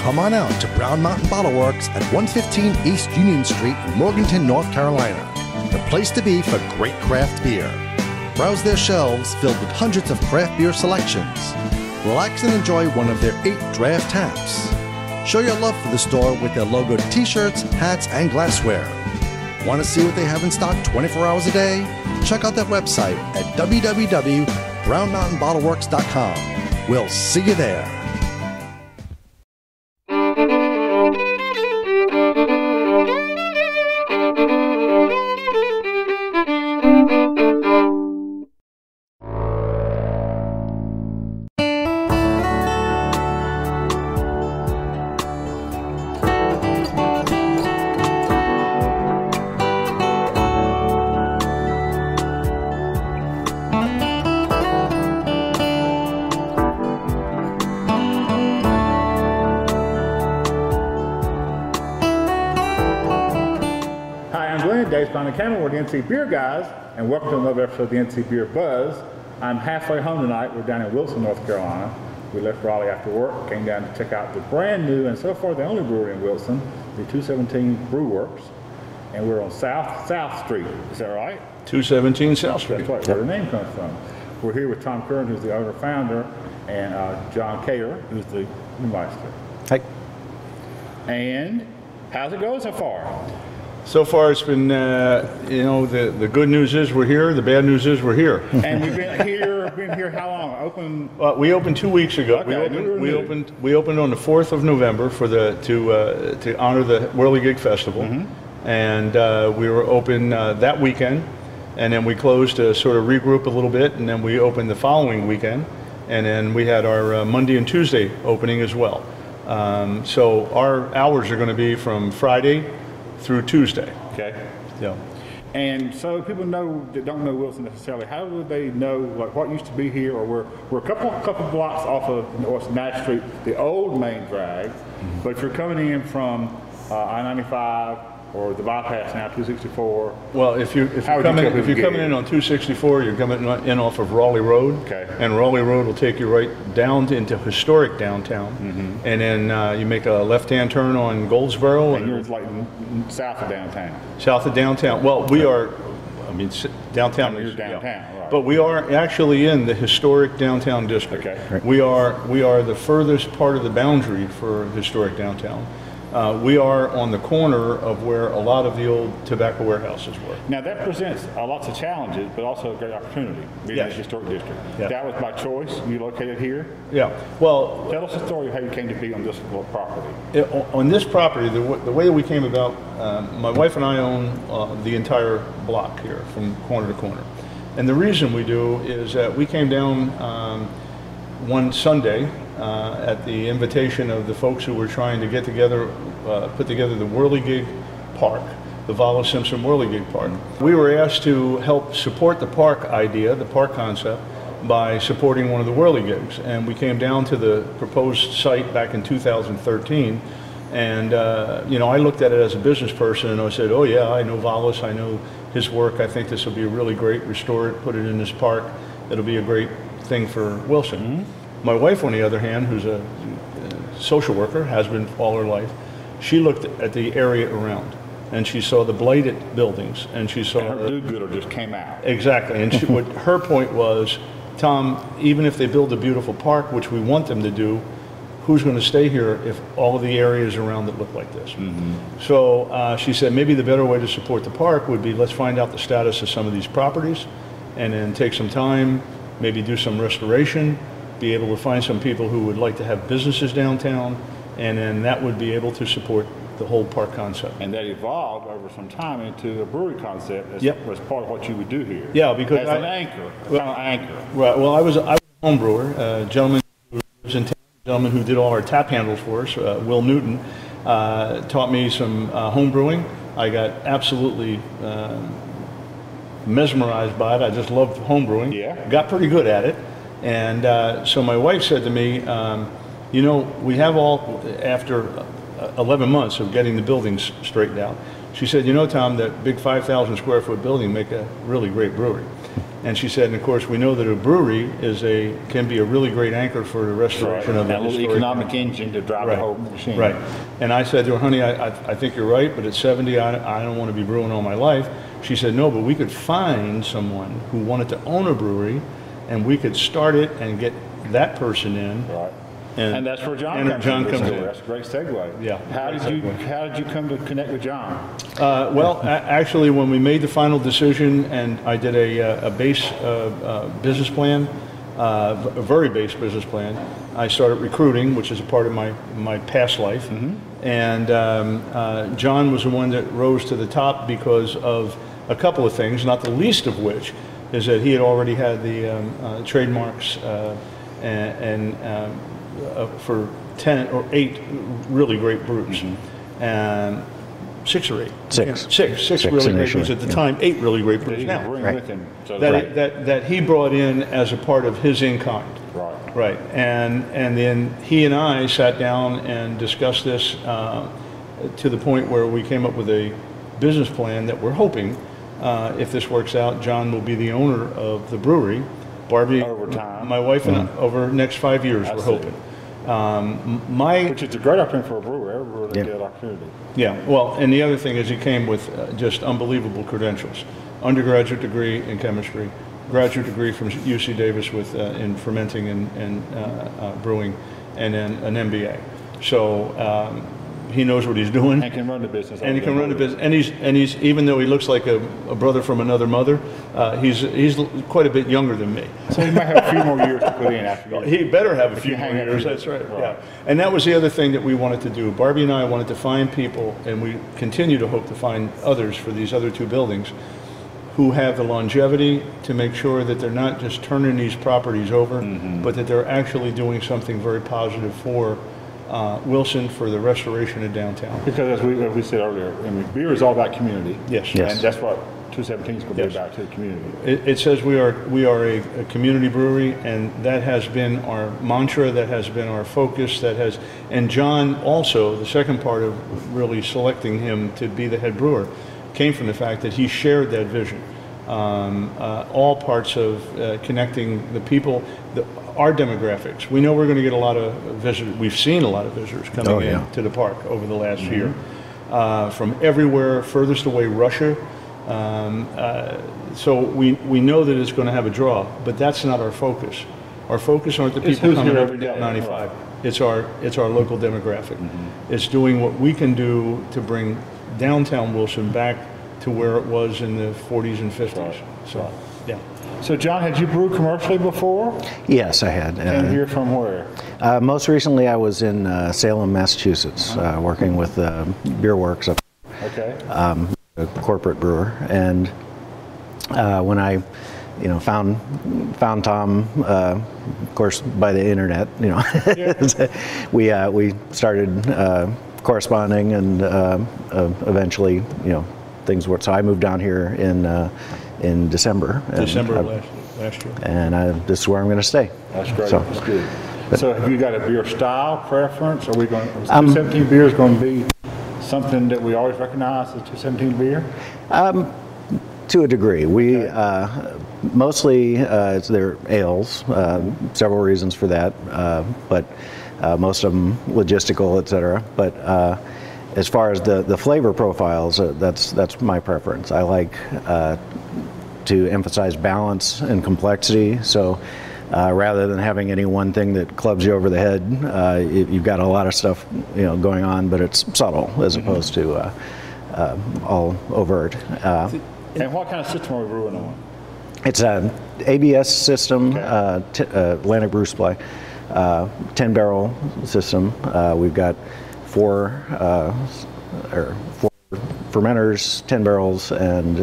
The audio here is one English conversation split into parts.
come on out to Brown Mountain Bottle Works at 115 East Union Street in Morganton, North Carolina. The place to be for great craft beer. Browse their shelves filled with hundreds of craft beer selections. Relax and enjoy one of their 8 draft taps. Show your love for the store with their logoed t-shirts, hats, and glassware. Want to see what they have in stock 24 hours a day? Check out their website at www.brownmountainbottleworks.com. We'll see you there. On the camera with the NC Beer guys, and welcome to another episode of the NC Beer Buzz. I'm halfway home tonight. We're down in Wilson, North Carolina. We left Raleigh after work, came down to check out the brand new and so far the only brewery in Wilson, the 217 Brew Works, and we're on South Street. Is that right? 217 South Street. That's right, where the name comes from. We're here with Tom Curran, who's the owner-founder, and John Cater, who's the brewmaster. Hi. And how's it going so far? So far, it's been, you know, the good news is we're here. The bad news is we're here. And we've been here how long? We opened 2 weeks ago. Okay, we opened on the 4th of November for to honor the Whirligig Festival, and we were open that weekend, and then we closed to sort of regroup a little bit, and then we opened the following weekend, and then we had our Monday and Tuesday opening as well. So our hours are going to be from Friday through Tuesday. Okay. Yeah. And so people that don't know Wilson necessarily, how would they know like what used to be here? Or we're a couple blocks off of North Nash Street, the old main drag. But if you're coming in from I-95 or the bypass now, 264. Well, if you're coming in on 264, you're coming in off of Raleigh Road. Okay. And Raleigh Road will take you right down into historic downtown. And then you make a left-hand turn on Goldsboro. And you're like south of downtown. South of downtown. Well, we are, downtown. You're downtown, right. But we are actually in the historic downtown district. Okay. Right. We are the furthest part of the boundary for historic downtown. We are on the corner of where a lot of the old tobacco warehouses were. Now that presents lots of challenges, but also a great opportunity, being in the historic district. Yeah. That was by choice. You located here. Yeah. Well, tell us the story of how you came to be on this property. On this property, the way that we came about, my wife and I own the entire block here from corner to corner. And the reason we do is that we came down one Sunday at the invitation of the folks who were trying to get together, put together the Whirligig Park, the Vollis Simpson Whirligig Park. We were asked to help support the park idea, the park concept, by supporting one of the Whirligigs. And we came down to the proposed site back in 2013. And, you know, I looked at it as a business person and I said, oh yeah, I know Vollis, I know his work. I think this will be a really great, restore it, put it in this park. It'll be a great thing for Wilson. My wife, on the other hand, who's a social worker, has been all her life, she looked at the area around and she saw the blighted buildings and she saw... And her do-gooder just came out. Exactly. And what her point was, Tom, even if they build a beautiful park, which we want them to do, who's going to stay here if all of the areas around it look like this? So she said maybe the better way to support the park would be let's find out the status of some of these properties and then take some time, maybe do some restoration, be able to find some people who would like to have businesses downtown, and then that would be able to support the whole park concept. And that evolved over some time into a brewery concept as part of what you would do here. Yeah, because as an anchor, anchor. Right. Well, I was a home brewer, a gentleman who lives in town, a gentleman who did all our tap handles for us, Will Newton, taught me some home brewing. I got absolutely mesmerized by it. I just loved home brewing. Yeah. Got pretty good at it. And so my wife said to me, you know, we have after 11 months of getting the buildings straightened out, she said, you know, Tom, that big 5,000 square foot building make a really great brewery. And she said, and of course, we know that a brewery can be a really great anchor for the restoration of a little economic engine to drive the whole machine. Right. And I said to her, honey, I think you're right, but at 70, I don't want to be brewing all my life. She said, no, but we could find someone who wanted to own a brewery, and we could start it and get that person in. Right. And that's where John comes in. That's a great segue. Yeah. How did you come to connect with John? Well, actually, when we made the final decision, and I did a base business plan, a very base business plan, I started recruiting, which is a part of my past life. And John was the one that rose to the top because of a couple of things, not the least of which is that he had already had the trademarks for 10 or 8 really great brews, and 6 or 8. Six really great brews at the time. 8 really great brews now. That he brought in as a part of his in-kind. Right. And then he and I sat down and discussed this to the point where we came up with a business plan that we're hoping, if this works out, John will be the owner of the brewery. Barbie, over time, my wife, and over the next 5 years, we're hoping. Which is a great opportunity for a brewer. Every brewer they get an opportunity. Yeah. Well, and the other thing is he came with just unbelievable credentials: undergraduate degree in chemistry, graduate degree from UC Davis in fermenting and brewing, and then an MBA. So. He knows what he's doing. And can run the business. And he can run the business. And he's even though he looks like a brother from another mother, he's quite a bit younger than me. So he might have a few more years to put in after that. He better have a few more years. That's right. Yeah. And that was the other thing that we wanted to do. Barbie and I wanted to find people, and we continue to hope to find others for these other 2 buildings, who have the longevity to make sure that they're not just turning these properties over, but that they're actually doing something very positive for Wilson, for the restoration of downtown. Because as we said earlier, beer is all about community. Yes. And that's what 217 is going to be about, to the community. It says we are a community brewery, and that has been our mantra, that has been our focus, and John also, the second part of really selecting him to be the head brewer, came from the fact that he shared that vision. All parts of connecting the people, our demographics. We know we're going to get a lot of visitors. We've seen a lot of visitors coming in to the park over the last year from everywhere, furthest away Russia. So we know that it's going to have a draw, but that's not our focus. Our focus aren't the people coming over down 95. It's our local demographic. It's doing what we can do to bring downtown Wilson back to where it was in the 40s and 50s. So, yeah. So, John, had you brewed commercially before? Yes, I had. And here from where? Most recently, I was in Salem, Massachusetts, working with Brew Works, a corporate brewer. And when I, found Tom, of course, by the internet, we started corresponding, and eventually, things worked. So I moved down here in December. December of last year. And this is where I'm going to stay. That's great. That's good. So have you got a beer style preference? Are we going? 217 beer is going to be something that we always recognize as 217 beer? To a degree, we mostly they're ales. Several reasons for that, but most of them logistical, etc. But as far as the flavor profiles, that's my preference. I like to emphasize balance and complexity. So rather than having any one thing that clubs you over the head, you've got a lot of stuff going on, but it's subtle as opposed to all overt. And what kind of system are we brewing on? It's an ABS system, Atlantic Brew Supply, 10-barrel system. We've got four fermenters, 10 barrels, and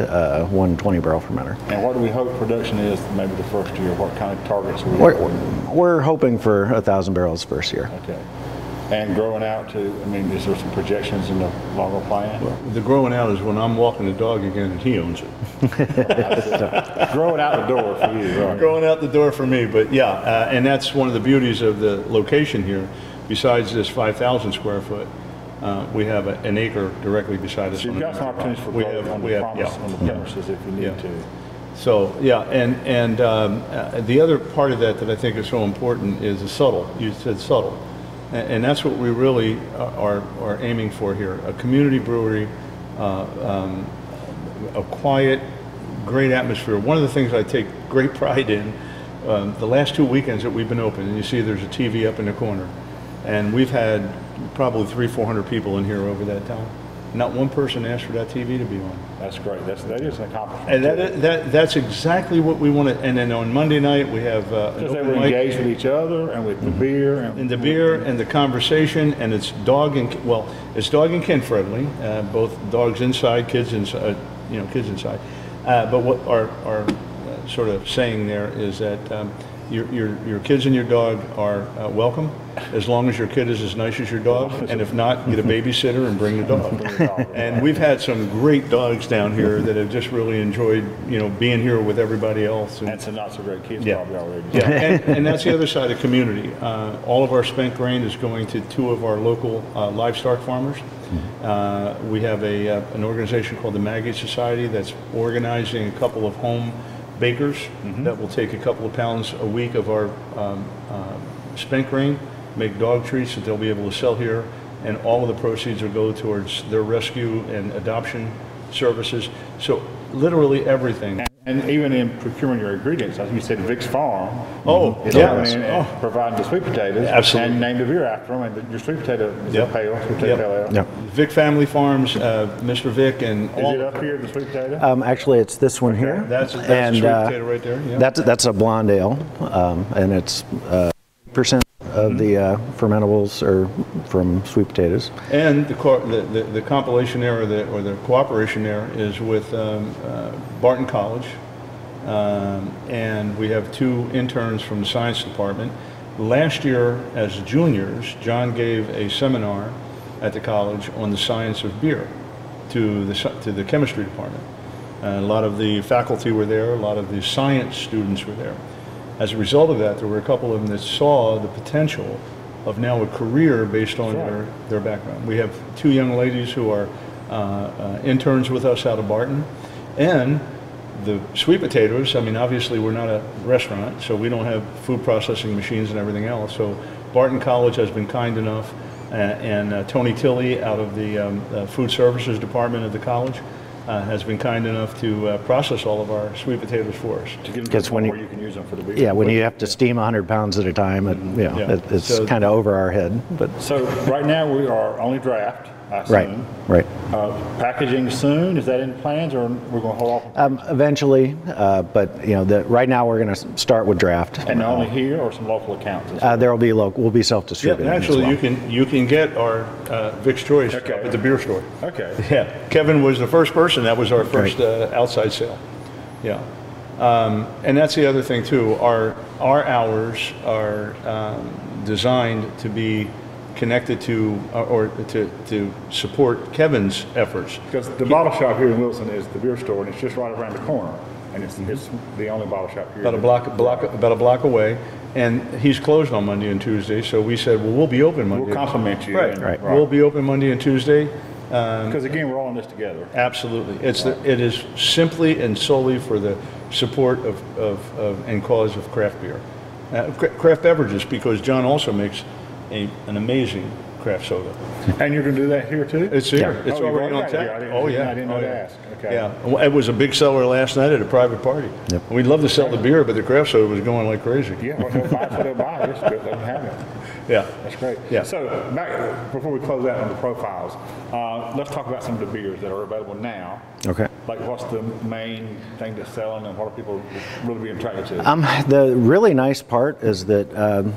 one 20-barrel fermenter. And what do we hope production is maybe the first year? What kind of targets are we We're hoping for 1,000 barrels first year. Okay. And growing out to, is there some projections in the longer plan? Well, the growing out is when I'm walking the dog again and he owns it. Growing out the door for you, right? Growing out the door for me, but yeah, and that's one of the beauties of the location here. Besides this 5,000 square foot, we have an acre directly beside us. So you've got some opportunities for growth on the premises if you need to. So yeah, and the other part of that I think is so important is the subtle. You said subtle, and that's what we really are aiming for here: a community brewery, a quiet, great atmosphere. One of the things I take great pride in, the last 2 weekends that we've been open, and you see there's a TV up in the corner, and we've had probably 300-400 people in here over that time. Not one person asked for that TV to be on. That's great. That is an accomplishment. And that's exactly what we want to. And then on Monday night we have because they were engaged with each other and with the beer and the beer and the conversation, and it's dog and kin friendly. Both dogs inside, kids inside. Kids inside. But what our sort of saying there is that your kids and your dog are welcome, as long as your kid is as nice as your dog, and if not, get a babysitter and bring the dog. And we've had some great dogs down here that have just really enjoyed, being here with everybody else. And some not so great kids probably already. Yeah, and that's the other side of community. All of our spent grain is going to 2 of our local livestock farmers. We have an organization called the Maggie Society that's organizing a couple of home bakers that will take a couple of pounds a week of our spent grain, make dog treats that they'll be able to sell here, and all of the proceeds will go towards their rescue and adoption services. So literally everything. And even in procuring your ingredients, as you said, Vic's Farm. Is coming in and providing the sweet potatoes. Absolutely. And named the beer after them. And your sweet potato is a pale, sweet potato pale ale. Yep. Vic Family Farms, Mr. Vic, and Is it up here, the sweet potato? Actually, it's this one here. That's a sweet potato right there. Yeah. That's a blonde ale, and it's 8% of the fermentables are from sweet potatoes. And the compilation there, or the cooperation there, is with Barton College, and we have 2 interns from the science department. Last year, as juniors, John gave a seminar at the college on the science of beer to the chemistry department. A lot of the faculty were there, a lot of the science students were there. As a result of that, there were a couple of them that saw the potential of now a career based on their background. We have 2 young ladies who are interns with us out of Barton. And the sweet potatoes, I mean, obviously we're not a restaurant, so we don't have food processing machines and everything else. So Barton College has been kind enough, and Tony Tilley out of the food services department of the college has been kind enough to process all of our sweet potatoes for us. To give them to where you can use them for the beer. Yeah, when you have to steam 100 pounds at a time, it's kind of over our head. But so right now we are only draft, I assume. Right. Packaging soon, is that in plans, or we're going to hold off? Eventually, but right now we're going to start with draft. And only here, or some local accounts? There will be local. We'll be self-distributing. Yeah, actually, you can get our Vic's Choice at the beer store. Okay. Yeah, Kevin was the first person. That was our first outside sale. Yeah, and that's the other thing too. Our hours are designed to be connected to or to support Kevin's efforts. Because the bottle shop here in Wilson is the beer store, and it's just right around the corner, and it's the only bottle shop here. About a block away, and he's closed on Monday and Tuesday. So we said, well, we'll be open Monday. We'll compliment you. Right. We'll be open Monday and Tuesday. Because again, we're all in this together. Absolutely, it is simply and solely for the support of and cause of craft beer, craft beverages, because John also makes an amazing craft soda. And you're going to do that here too? It's here. It's already on tap. I didn't know to ask. Okay. Yeah, it was a big seller last night at a private party. Yep. We'd love to sell the beer, but the craft soda was going like crazy. Yeah, well, they'll buy it, they'll buy it. It's good. Let them have it. Yeah. That's great. Yeah. So before we close out on the profiles, let's talk about some of the beers that are available now. Okay. Like, what's the main thing that's selling, and what are people really being attracted to? The really nice part is that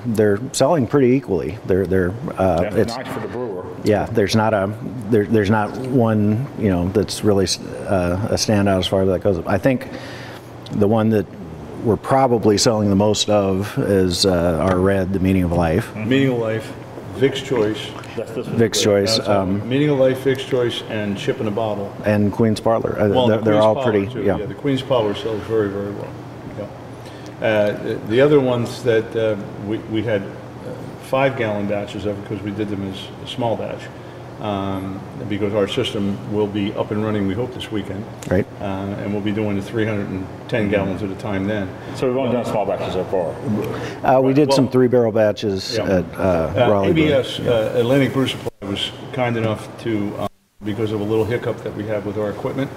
they're selling pretty equally. That's nice for the brewer. Yeah, there's not one that's really a standout as far as that goes. I think the one that we're probably selling the most of is our red, the Meaning of Life. Meaning of Life, Vic's Choice. Vic's Choice. Meaning of Life, Vic's Choice, and Chip in a Bottle. And Queen's Parlor. They're all pretty. Too. Yeah, the Queen's Parlor sells very, very well. Yeah. The other ones that we had 5-gallon batches of, because we did them as a small batch. because our system will be up and running, we hope, this weekend. Right. And we'll be doing the 310 gallons at a time then. So we've only done small batches so far. We did some 3-barrel batches at Raleigh. ABS, Atlantic Brew Supply, was kind enough to, because of a little hiccup that we have with our equipment,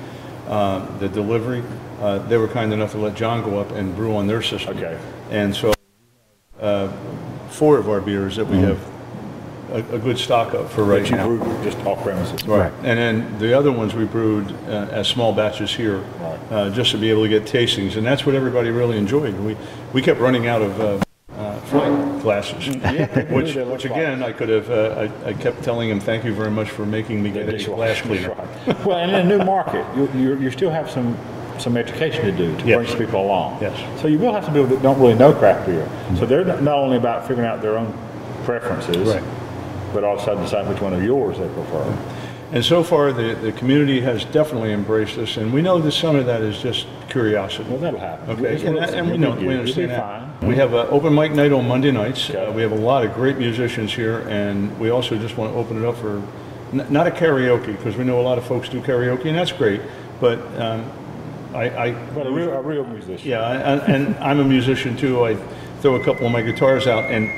the delivery, they were kind enough to let John go up and brew on their system. Okay. And so 4 of our beers that we have a good stock of for right But you now. brewed just off premises. Right. And then the other ones we brewed as small batches here, just to be able to get tastings, and that's what everybody really enjoyed. We kept running out of flight glasses, which again I could have. I kept telling him, "Thank you very much for making me get a glass cleaner." Right. Well, and in a new market, you still have some education to do to bring some people along. Yes. So you will have some people that don't really know craft beer. So they're not only about figuring out their own preferences, Right. but also decide which one of yours they prefer. And so far, the community has definitely embraced us, and we know that some of that is just curiosity. Well, that'll happen. Okay, and we understand that. Fine. We have an open mic night on Monday nights. We have a lot of great musicians here, and we also just want to open it up for, not a karaoke, because we know a lot of folks do karaoke, and that's great, but But a real musician. yeah, and I'm a musician too. I throw a couple of my guitars out, and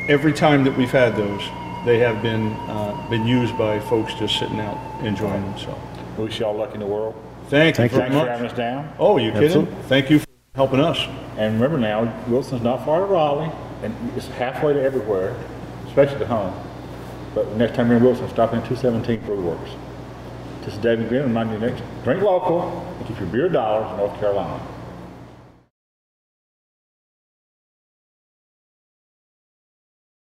every time that we've had those, they have been used by folks just sitting out enjoying them. So, We wish y'all luck in the world. thank you very Thanks for much. having us down. Oh, you kidding? Absolutely. Thank you for helping us. And remember now, Wilson's not far to Raleigh, and it's halfway to everywhere, especially to home. But next time you're in Wilson, stop in 217 Brew Works. This is David Green, reminding you next, drink local and keep your beer dollars in North Carolina.